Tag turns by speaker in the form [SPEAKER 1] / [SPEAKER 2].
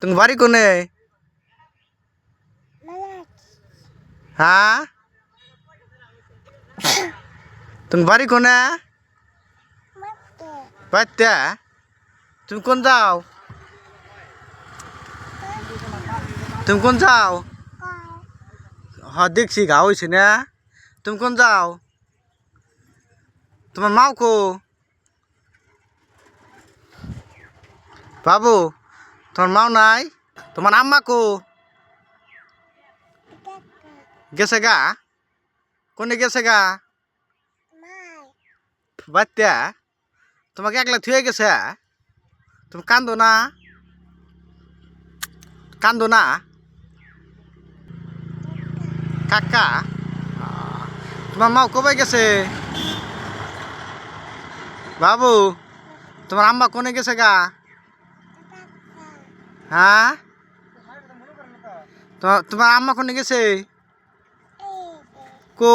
[SPEAKER 1] তুমি বাড়ি কোনে? হ্যাঁ, তুমি বাড়ি কোনে? বাড়িতে? তুমি কোন যাও? তুমি কোন যাও? হ্যাঁ দেখছি ঘা হয়েছে না। তুমি কোন যাও? তোমার মাও কো? বাবু, তোমার মাও নাই? তোমার আম্মা কো? গেছে গা? কোনে গেছে গা? বাচ্চা তোমাকে একলা থুয়ে গেছে? তুমি কান্দো না? কান্দো না? কাকা, তোমার মাও কবে গেছে? বাবু, তোমার আম্মা কোনে গেছে গা? হ্যাঁ, তোমার আম্মা কোনে গেছে? কো?